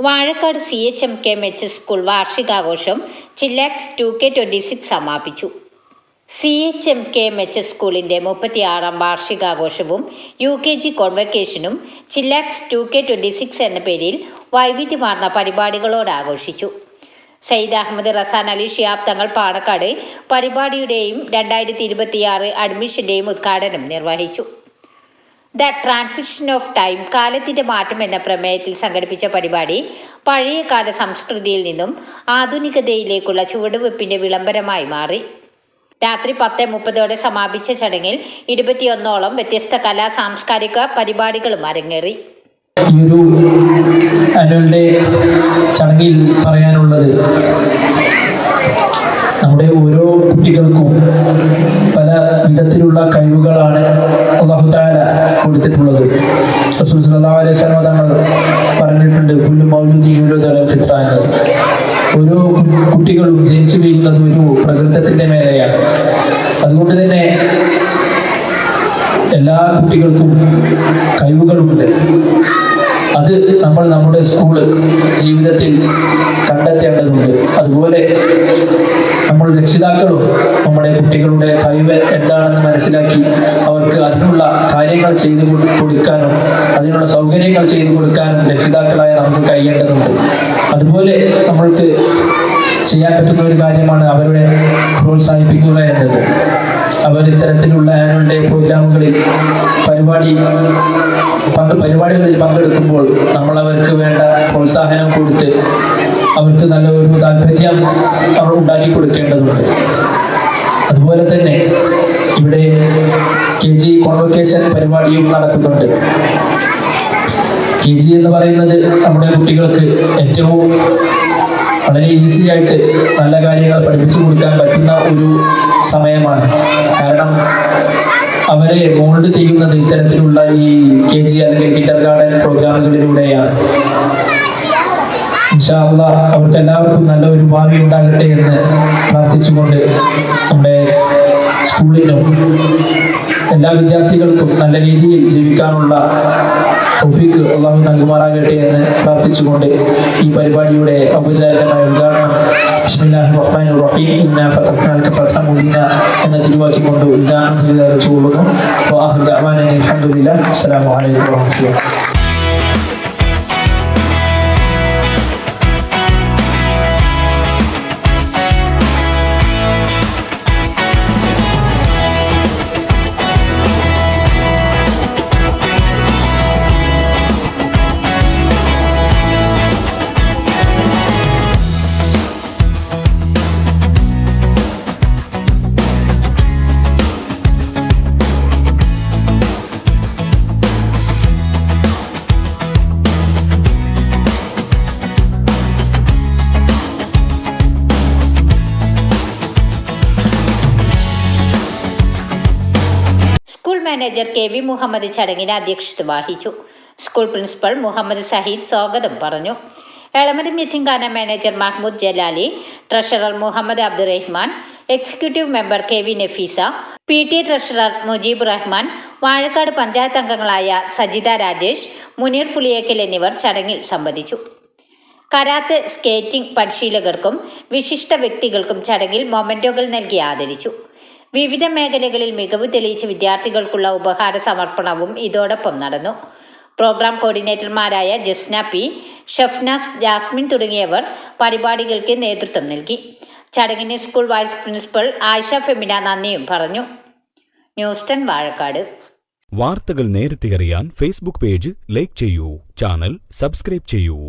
Vazhakkad CHMK school വാർഷികാഘോഷം ചില്ലാക്സ് 2K26 സമാപിച്ചു. CHMK സ്കൂളിൻ്റെ 36ാം വാർഷികാഘോഷവും UKG കോൺവക്കേഷനും ചില്ലാക്സ് 2K26 എന്ന പേരിൽ വൈവിധ്യമാർന്ന പരിപാടികളോട് ആഘോഷിച്ചു. സയ്യിദ് അഹമ്മദ് റസാൻ അലി ശിഹാബ് തങ്ങൾ പാണക്കാട് പരിപാടിയുടെയും 2026 അഡ്മിഷൻ്റെയും ഉദ്ഘാടനം നിർവഹിച്ചു. ദ ട്രാൻസിഷൻ ഓഫ് ടൈം, കാലത്തിൻ്റെ മാറ്റം എന്ന പ്രമേയത്തിൽ സംഘടിപ്പിച്ച പരിപാടി പഴയകാല സംസ്കൃതിയിൽ നിന്നും ആധുനികതയിലേക്കുള്ള ചുവടുവെപ്പിൻ്റെ വിളംബരമായി മാറി. രാത്രി 10:30 സമാപിച്ച ചടങ്ങിൽ 21ഓളം വ്യത്യസ്ത കലാ സാംസ്കാരിക പരിപാടികളും അരങ്ങേറി. ഈ ഒരു ആനുവൽ ഡേ ചടങ്ങിൽ പറയാനുള്ളത്, നമ്മുടെ ഓരോ കുട്ടികൾക്കും പല വിധത്തിലുള്ള കഴിവുകളാണ് അല്ലാഹു തആല കൊടുത്തിട്ടുള്ളത്. റസൂൽ സല്ലല്ലാഹു അലൈഹി വസല്ലം തങ്ങൾ പറഞ്ഞിട്ടുണ്ട്, കുല്ലു മൗലൂദിൻ യൂലദു അലൽ ഫിത്ര എന്നത്. ഓരോ കുട്ടികളും ജനിച്ചു വീഴുന്നത് ഒരു പ്രകൃതത്തിന്റെ മേലെയാണ്. അതുകൊണ്ട് തന്നെ എല്ലാ കുട്ടികൾക്കും കഴിവുകളുണ്ട്. അത് നമ്മൾ നമ്മുടെ സ്കൂള് ജീവിതത്തിൽ കണ്ടെത്തേണ്ടതുണ്ട്. അതുപോലെ നമ്മൾ രക്ഷിതാക്കളും നമ്മുടെ കുട്ടികളുടെ കഴിവ് എന്താണെന്ന് മനസ്സിലാക്കി അവർക്ക് അതിനുള്ള കാര്യങ്ങൾ ചെയ്തു കൊടുക്കാനും അതിനുള്ള സൗകര്യങ്ങൾ ചെയ്തു കൊടുക്കാനും രക്ഷിതാക്കളായ നമുക്ക് കഴിയേണ്ടതുണ്ട്. അതുപോലെ നമ്മൾക്ക് ചെയ്യാൻ പറ്റുന്ന ഒരു കാര്യമാണ് അവരെ പ്രോത്സാഹിപ്പിക്കുക എന്നത്. അവർ ഇത്തരത്തിലുള്ള ആനുവൽ ഡേ പ്രോഗ്രാമുകളിൽ പരിപാടികളിൽ പങ്കെടുക്കുമ്പോൾ നമ്മൾ അവർക്ക് വേണ്ട പ്രോത്സാഹനം കൊടുത്ത് അവർക്ക് നല്ല ഒരു താല്പര്യം അവർ ഉണ്ടാക്കി കൊടുക്കേണ്ടതുണ്ട്. അതുപോലെ തന്നെ ഇവിടെ KG കോൺവക്കേഷൻ പരിപാടിയും നടക്കുന്നുണ്ട്. KG എന്ന് പറയുന്നത് നമ്മുടെ കുട്ടികൾക്ക് ഏറ്റവും വളരെ ഈസി ആയിട്ട് നല്ല കാര്യങ്ങൾ പഠിപ്പിച്ചു കൊടുക്കാൻ പറ്റുന്ന ഒരു സമയമാണ്. കാരണം അവരെ മോൾഡ് ചെയ്യുന്നത് ഇത്തരത്തിലുള്ള ഈ KG അല്ലെങ്കിൽ കിൻഡർ ഗാർഡൻ പ്രോഗ്രാമുകളിലൂടെയാണ്. ഇൻഷാ അല്ലാഹ് അവർക്ക് എല്ലാവർക്കും നല്ല ഒരു ഭാവി ഉണ്ടാകട്ടെ എന്ന് പ്രാർത്ഥിച്ചുകൊണ്ട് നമ്മുടെ സ്കൂളിനും എല്ലാ വിദ്യാർത്ഥികൾക്കും നല്ല രീതിയിൽ ജീവിക്കാനുള്ള തൗഫീഖ് അല്ലാഹു നൽകുമാറാകട്ടെ എന്ന് പ്രാർത്ഥിച്ചുകൊണ്ട് ഈ പരിപാടിയുടെ ഔപചാരികമായ ഉദ്ഘാടനം ബിസ്മില്ലാഹിർ റഹ്മാനിർ റഹീം ഇന്നാ ഫതഹ്നാ ലക ഫതഹൻ മുബീന എന്ന തിരുവാക്കിക്കൊണ്ട് ഉദ്ഘാടനം ചെയ്തുകൊള്ളുന്നു. വആഖിറു ദഅ്വാനാ അൽഹംദുലില്ലാഹി. അസ്സലാമു അലൈക്കും വറഹ്മത്തുള്ളാഹി. മാനേജർ KV മുഹമ്മദ് ചടങ്ങിന് അധ്യക്ഷത വഹിച്ചു. സ്കൂൾ പ്രിൻസിപ്പൽ മുഹമ്മദ് സഹീദ് സ്വാഗതം പറഞ്ഞു. Elamaram Yatheemkhana manager Mahmood Jalali, treasurer Muhammad Abdurahman, executive member KV Nafeesa, PTA treasurer Mujeeb Rahman, Vazhakkad panchayat അംഗങ്ങളായ സജിത രാജേഷ്, മുനീർ പുളിയേക്കൽ എന്നിവർ ചടങ്ങിൽ സംബന്ധിച്ചു. കരാത്തെ, സ്കേറ്റിംഗ് പരിശീലകർക്കും വിശിഷ്ട വ്യക്തികൾക്കും ചടങ്ങിൽ മൊമെന്റോകൾ നൽകി ആദരിച്ചു. വിവിധ മേഖലകളിൽ മികവ് തെളിയിച്ച വിദ്യാർത്ഥികൾക്കുള്ള ഉപഹാര സമർപ്പണവും ഇതോടൊപ്പം നടന്നു. പ്രോഗ്രാം കോർഡിനേറ്റർമാരായ ജസ്ന P, ഷഫ്നാസ്, ജാസ്മിൻ തുടങ്ങിയവർ പരിപാടികൾക്ക് നേതൃത്വം നൽകി. ചടങ്ങിന് school vice principal Ayisha Femina നന്ദിയും പറഞ്ഞു. ന്യൂസ് 10 വാഴക്കാട്. വാർത്തകൾ നേരത്തെ അറിയാൻ ഫേസ്ബുക്ക് പേജ് ലൈക്ക് ചെയ്യൂ, ചാനൽ സബ്സ്ക്രൈബ് ചെയ്യൂ.